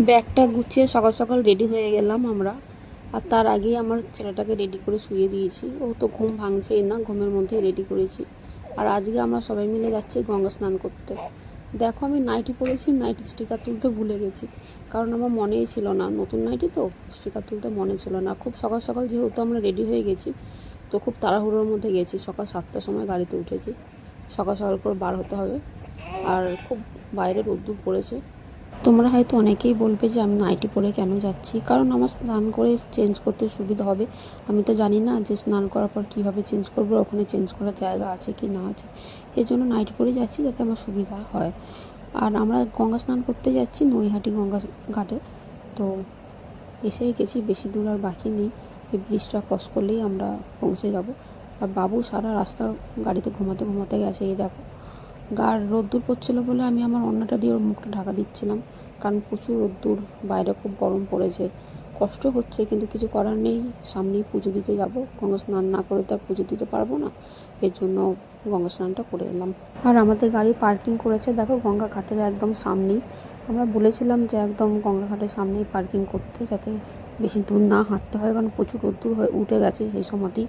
ব্যাগটা গুছিয়ে সকাল সকাল রেডি হয়ে গেলাম আমরা। আর তার আগেই আমার ছেলেটাকে রেডি করে শুইয়ে দিয়েছি। ও তো ঘুম ভাঙছেই না, ঘুমের মধ্যেই রেডি করেছি। আর আজকে আমরা সবাই মিলে যাচ্ছি গঙ্গা স্নান করতে। দেখো আমি নাইটি পরেছি, নাইটি স্টিকার তুলতে ভুলে গেছি, কারণ আমার মনেই ছিল না, নতুন নাইটি তো স্টিকার তুলতে মনে ছিল না। খুব সকাল সকাল যেহেতু আমরা রেডি হয়ে গেছি, তো খুব তাড়াহুড়োর মধ্যে গেছি। সকাল 7টার সময় গাড়িতে উঠেছি, সকাল সকাল করে বার হতে হবে। আর খুব বাইরে রোদ্দুর পড়েছে। তোমরা হয়তো অনেকেই বলবে যে আমি নাইটি পরে কেন যাচ্ছি, কারণ আমার স্নান করে চেঞ্জ করতে সুবিধা হবে। আমি তো জানি না যে স্নান করার পর কীভাবে চেঞ্জ করবো, ওখানে চেঞ্জ করার জায়গা আছে কি না আছে। এই জন্য নাইটি পরে যাচ্ছি যাতে আমার সুবিধা হয়। আর আমরা গঙ্গা স্নান করতে যাচ্ছি নৈহাটি গঙ্গা ঘাটে। তো এসেই গেছি, বেশি দূর আর বাকি নেই। এই ব্রিজটা ক্রস করলেই আমরা পৌঁছে যাব। আর বাবু সারা রাস্তা গাড়িতে ঘুমাতে ঘুমাতে গেছে। এই দেখো, গার রোদ্দুর পড়ছিলো বলে আমি আমার ওড়নাটা দিয়ে ওর মুখটা ঢাকা দিচ্ছিলাম, কারণ প্রচুর রোদ্দুর, বাইরে খুব গরম পড়েছে। কষ্ট হচ্ছে, কিন্তু কিছু করার নেই। সামনেই পুজো দিতে যাব, গঙ্গা স্নান না করে তো আর পুজো দিতে পারবো না। এর জন্য গঙ্গা স্নানটা করে এলাম। আর আমাদের গাড়ি পার্কিং করেছে দেখো গঙ্গা ঘাটের একদম সামনেই। আমরা বলেছিলাম যে একদম গঙ্গা ঘাটের সামনেই পার্কিং করতে, যাতে বেশি দূর না হাঁটতে হয়, কারণ প্রচুর রোদ্দুর হয়ে উঠে গেছে সেই সময়তেই।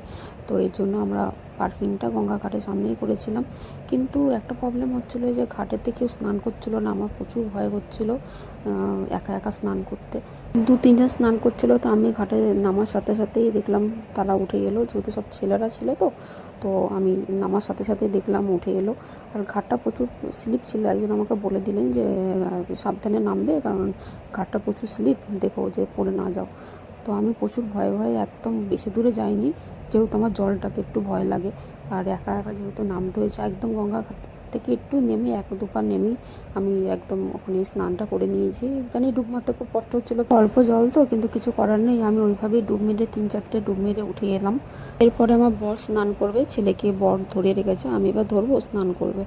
তো এর জন্য আমরা পার্কিংটা গঙ্গা ঘাটের সামনেই করেছিলাম। কিন্তু একটা প্রবলেম হচ্ছিলো যে ঘাটেতে কেউ স্নান করছিল না। আমার প্রচুর ভয় হচ্ছিলো একা একা স্নান করতে। 2-3 জন স্নান করছিলো, তো আমি ঘাটে নামার সাথে সাথেই দেখলাম তারা উঠে এলো, যেহেতু সব ছেলেরা ছিল। তো আমি নামার সাথে সাথে দেখলাম উঠে এলো। আর ঘাটটা প্রচুর স্লিপ ছিল। একজন আমাকে বলে দিলেন যে সাবধানে নামবে, কারণ ঘাটটা প্রচুর স্লিপ, দেখো যে পড়ে না যাও। তো আমি প্রচুর ভয়ে ভয়ে একদম বেশি দূরে যাইনি, যেহেতু আমার জলটাতে একটু ভয় লাগে। আর একা একা যেহেতু নামতে হয়েছে, একদম গঙ্গা ঘাট থেকে একটু নেমে 1-2 পা নেমেই আমি একদম ওখানে স্নানটা করে নিয়েছি। জানি ডুব মারতে খুব কষ্ট হচ্ছিলো, অল্প জল তো, কিন্তু কিছু করার নেই। আমি ওইভাবেই ডুব মেরে 3-4টে ডুব মেরে উঠে এলাম। এরপরে আমার বর স্নান করবে, ছেলেকে বর ধরে রেখেছে, আমি এবার ধরবো, স্নান করবে।